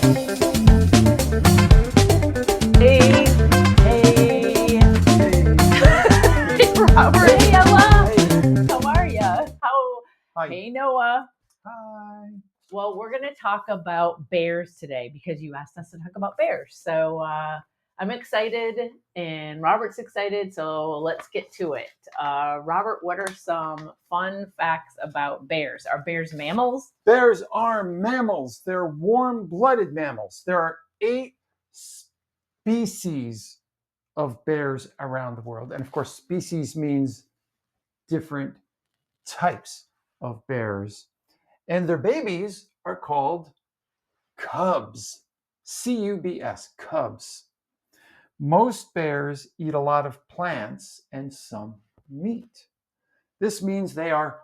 Hey, hey. Hey, Robert. Hey, Ella. Hey. How are ya? Hi. Hey, Noah. Hi. Well, we're going to talk about bears today because you asked us to talk about bears. So I'm excited and Robert's excited. So let's get to it. Robert, what are some fun facts about bears? Are bears mammals? Bears are mammals. They're warm-blooded mammals. There are 8 species of bears around the world. And of course, species means different types of bears. And their babies are called cubs. C-U-B-S, cubs. Most bears eat a lot of plants and some meat. This means they are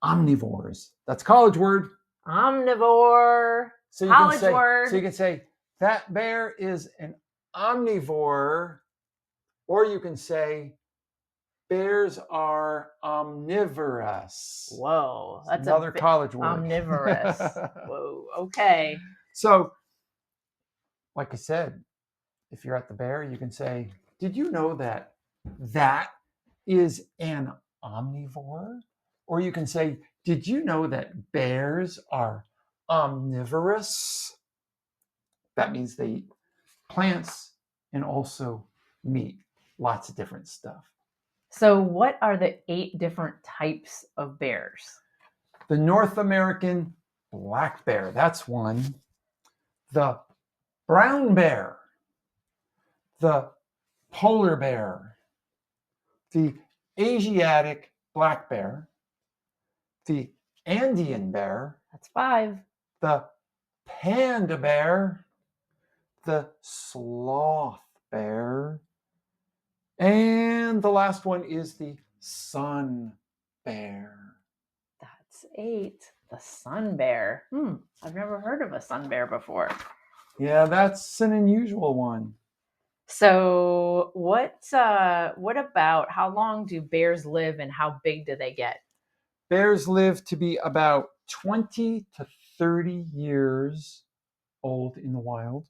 omnivores. That's a college word. Omnivore. So you College can say, word. so you can say that bear is an omnivore, or you can say bears are omnivorous. Whoa, that's Another college word. Omnivorous. Whoa, okay. So, like I said, if you're at the bear, you can say, "Did you know that that is an omnivore?" Or you can say, "Did you know that bears are omnivorous?" That means they eat plants and also meat, lots of different stuff. So, what are the 8 different types of bears? The North American black bear, that's one. The brown bear, the polar bear, the Asiatic black bear, the Andean bear, That's 5. the panda bear, the sloth bear, and the last one is the sun bear. That's 8. The sun bear. I've never heard of a sun bear before. Yeah, that's an unusual one. So, what about how long do bears live and how big do they get? Bears live to be about 20 to 30 years old in the wild.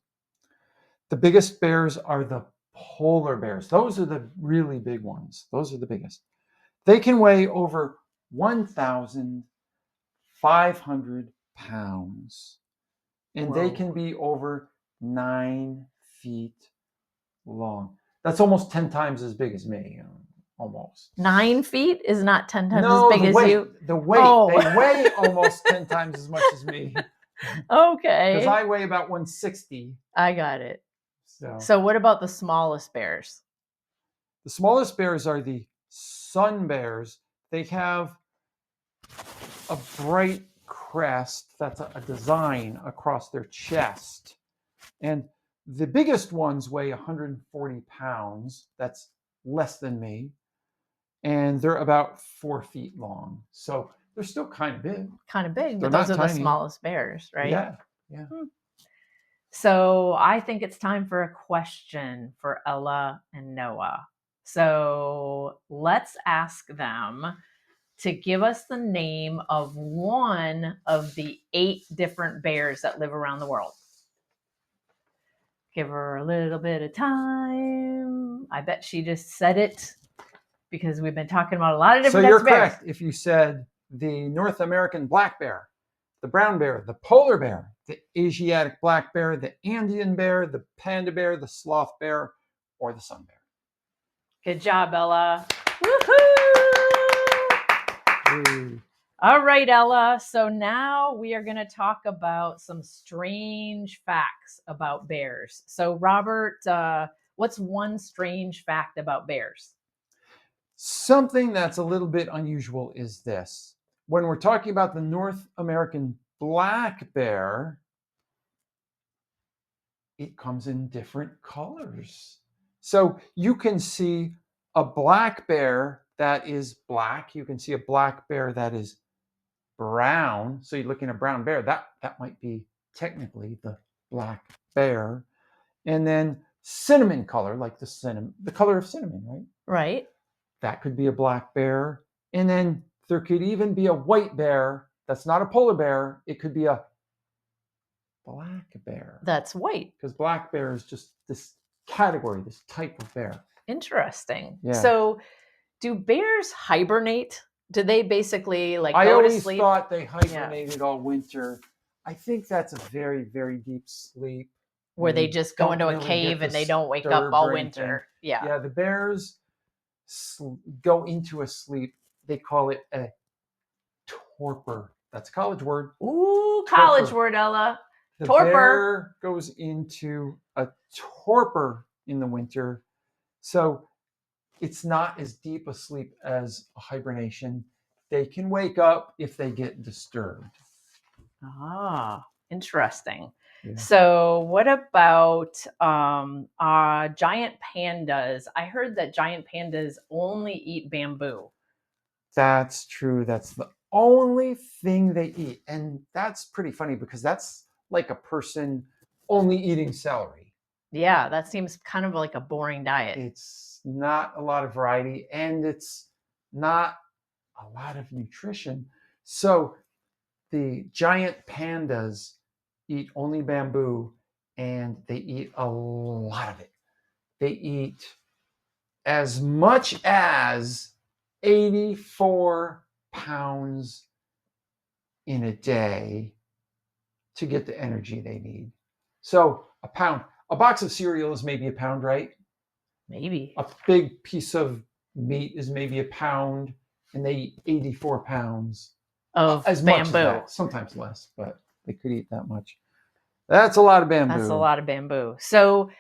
The biggest bears are the polar bears. Those are the really big ones. Those are the biggest. They can weigh over 1,500 pounds. And they Whoa. can be over 9 feet long. That's almost 10 times as big as me. Almost. 9 feet is not 10 times No, as big as weight, you. the weight. Oh. They weigh almost 10 times as much as me. Okay. Because I weigh about 160. I got it. So So, what about the smallest bears? the smallest bears are the sun bears. They have a bright crest, that's a design across their chest. And the biggest ones weigh 140 pounds. That's less than me. And they're about 4 feet long. So they're still kind of big. Kind of big, They're but those not are the tiny. smallest bears, right? Yeah. So I think it's time for a question for Ella and Noah. So let's ask them to give us the name of one of the 8 different bears that live around the world. Give her a little bit of time. I bet she just said it because we've been talking about a lot of different So you're types of bears. correct if you said the North American black bear, the brown bear, the polar bear, the Asiatic black bear, the Andean bear, the panda bear, the sloth bear, or the sun bear. Good job, Ella. Ooh. All right, Ella. So now we are going to talk about some strange facts about bears. So, Robert, what's one strange fact about bears? Something that's a little bit unusual is this. When we're talking about the North American black bear, it comes in different colors. So you can see a black bear that is black. You can see a black bear that is brown. So you're looking at a brown bear. That might be technically the black bear. And then cinnamon color, like the color of cinnamon, right? Right. That could be a black bear. And then there could even be a white bear that's not a polar bear. It could be a black bear. That's white. Because black bear is just this category, this type of bear. Interesting. Yeah. So, do bears hibernate? Do they basically like I go to always sleep? thought they hibernated all winter. I think that's a very, very deep sleep. Where they just go don't into a really get cave to and they don't wake up disturb all or anything. winter. Yeah. Yeah, the bears go into a sleep. They call it a torpor. That's a college word. Ooh, college Torpor. word, Ella. The Torpor. bear goes into a torpor in the winter. So it's not as deep a sleep as a hibernation. They can wake up if they get disturbed. Ah, interesting. Yeah. So, what about giant pandas? I heard that giant pandas only eat bamboo. That's true. That's the only thing they eat. And that's pretty funny because that's like a person only eating celery. Yeah, that seems kind of like a boring diet. It's not a lot of variety and it's not a lot of nutrition. So the giant pandas eat only bamboo and they eat a lot of it. They eat as much as 84 pounds in a day to get the energy they need. So a box of cereal is maybe a pound, right? Maybe. A big piece of meat is maybe a pound, and they eat 84 pounds Of as bamboo. much as that. Sometimes less, but they could eat that much. That's a lot of bamboo. That's a lot of bamboo. So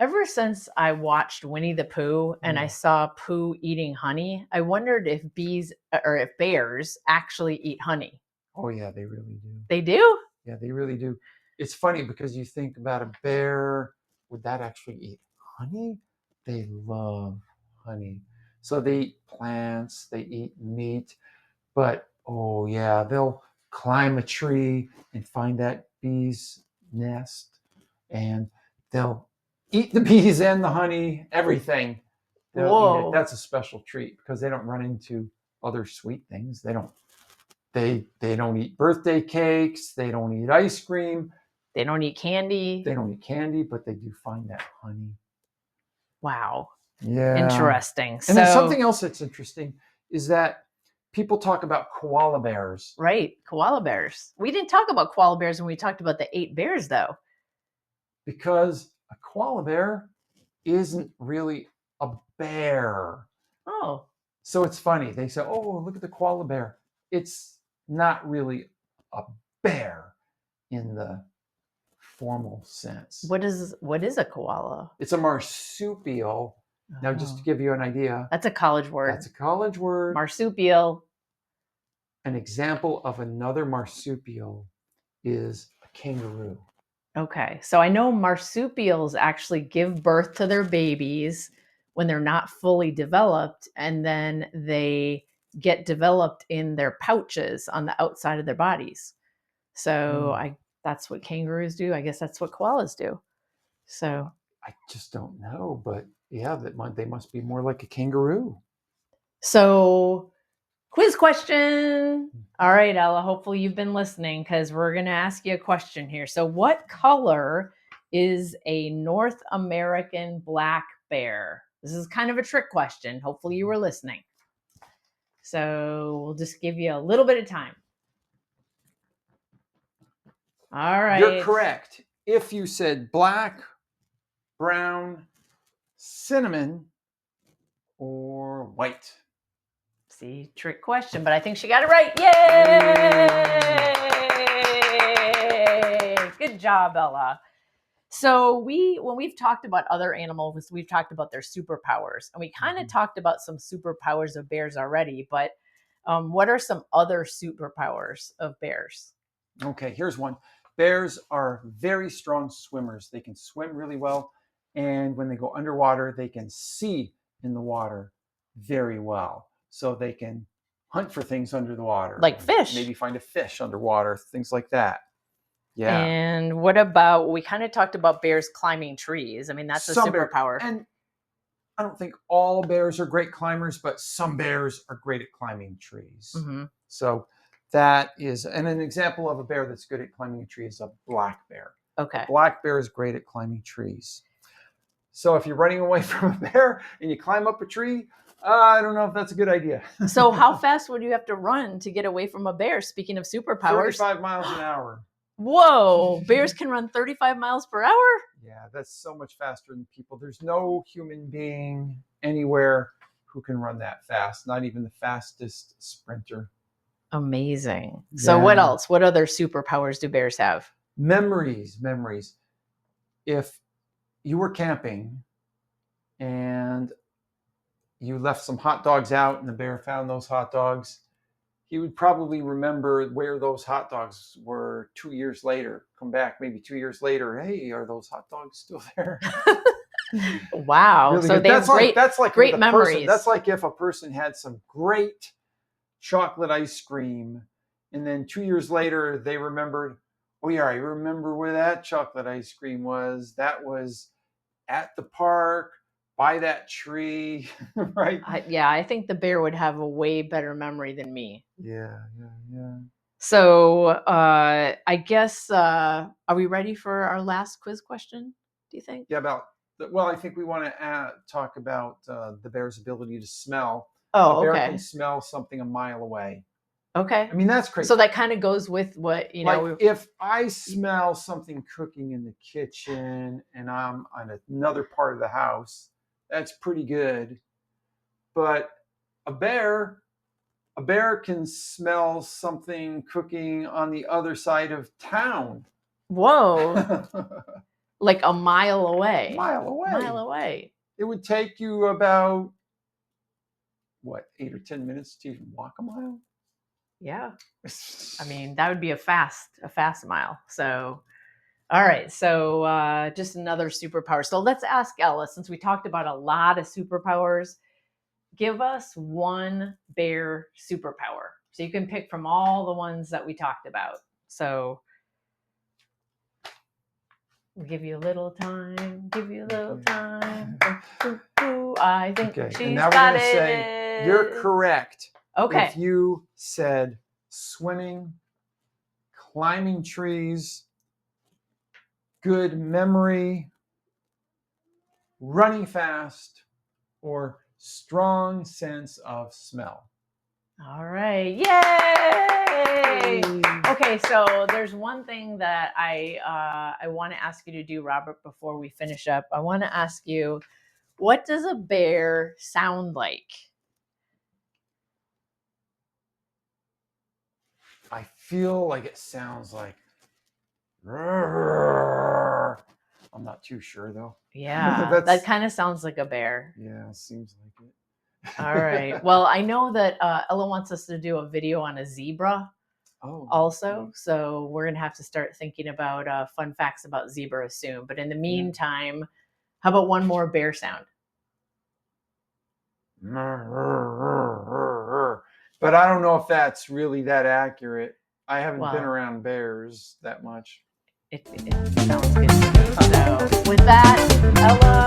ever since I watched Winnie the Pooh and I saw Pooh eating honey, I wondered if bears actually eat honey. Oh yeah, they really do. They do? Yeah, they really do. It's funny because you think about a bear, would that actually eat honey? They love honey. So they eat plants, they eat meat, but oh yeah, they'll climb a tree and find that bee's nest and they'll eat the bees and the honey, everything. They'll eat Whoa. it. That's a special treat because they don't run into other sweet things. They don't eat birthday cakes, they don't eat ice cream, They don't eat candy. they don't eat candy, but they do find that honey. Wow. Yeah. Interesting. And then something else that's interesting is that people talk about koala bears. Right, koala bears. We didn't talk about koala bears when we talked about the 8 bears, though. Because a koala bear isn't really a bear. Oh. So it's funny. They say, oh, look at the koala bear. It's not really a bear in the formal sense. What is a koala? It's a marsupial. Now, just to give you an idea. That's a college word. That's a college word. Marsupial. An example of another marsupial is a kangaroo. Okay, so I know marsupials actually give birth to their babies when they're not fully developed, and then they get developed in their pouches on the outside of their bodies. So that's what kangaroos do. I guess that's what koalas do. So I just don't know, but yeah, they must be more like a kangaroo. So quiz question. All right, Ella, hopefully you've been listening because we're going to ask you a question here. So what color is a North American black bear? This is kind of a trick question. Hopefully you were listening. So we'll just give you a little bit of time. All right. You're correct. If you said black, brown, cinnamon, or white. See, trick question, but I think she got it right. Yay! Good job, Ella. So when we've talked about other animals, we've talked about their superpowers, and we kind of talked about some superpowers of bears already. But what are some other superpowers of bears? Okay, here's one. Bears are very strong swimmers. They can swim really well, and when they go underwater, they can see in the water very well. So they can hunt for things under the water. Like fish. Maybe find a fish underwater, things like that. Yeah. And what about, we kind of talked about bears climbing trees. I mean, that's a superpower. And I don't think all bears are great climbers, but some bears are great at climbing trees. Mm-hmm. So That is, and an example of a bear that's good at climbing a tree is a black bear. Okay. Black bear is great at climbing trees. So if you're running away from a bear and you climb up a tree, I don't know if that's a good idea. So how fast would you have to run to get away from a bear? Speaking of superpowers. 35 miles an hour. Whoa, bears can run 35 miles per hour? Yeah, that's so much faster than people. There's no human being anywhere who can run that fast, not even the fastest sprinter. Amazing. So what Yeah. else? What other superpowers do bears have? Memories. If you were camping and you left some hot dogs out and the bear found those hot dogs, he would probably remember where those hot dogs were 2 years later. Come back maybe 2 years later. Hey, are those hot dogs still there? Wow. Really so good. they have great, that's like great with a person. memories. That's like if a person had some great chocolate ice cream, and then 2 years later they remembered, oh yeah, I remember where that chocolate ice cream was. That was at the park by that tree, right? I think the bear would have a way better memory than me. Yeah. So I guess, are we ready for our last quiz question, do you think? Yeah, I think we want to talk about the bear's ability to smell. Oh, A bear okay. can smell something a mile away. Okay. I mean, that's crazy. So that kind of goes with what, like if I smell something cooking in the kitchen and I'm on another part of the house, that's pretty good. But a bear can smell something cooking on the other side of town. Whoa. Like a mile away. Mile away. It would take you about, 8 or 10 minutes to even walk a mile? Yeah. I mean, that would be a fast mile. So, all right. So just another superpower. So let's ask Ella, since we talked about a lot of superpowers, give us one bear superpower. So you can pick from all the ones that we talked about. So we'll give you a little time. I think she's and now got we're it. gonna say you're correct. Okay. If you said swimming, climbing trees, good memory, running fast, or strong sense of smell. All right. Yay! Okay, so there's one thing that I want to ask you to do, Robert, before we finish up. I want to ask you, what does a bear sound like? I feel like it sounds like. I'm not too sure though. Yeah, that kind of sounds like a bear. Yeah, seems like it. All right. Well, I know that Ella wants us to do a video on a zebra also. So we're going to have to start thinking about fun facts about zebras soon. But in the meantime, how about one more bear sound? But I don't know if that's really that accurate. I haven't been around bears that much. It sounds good to me. So with that, Ella,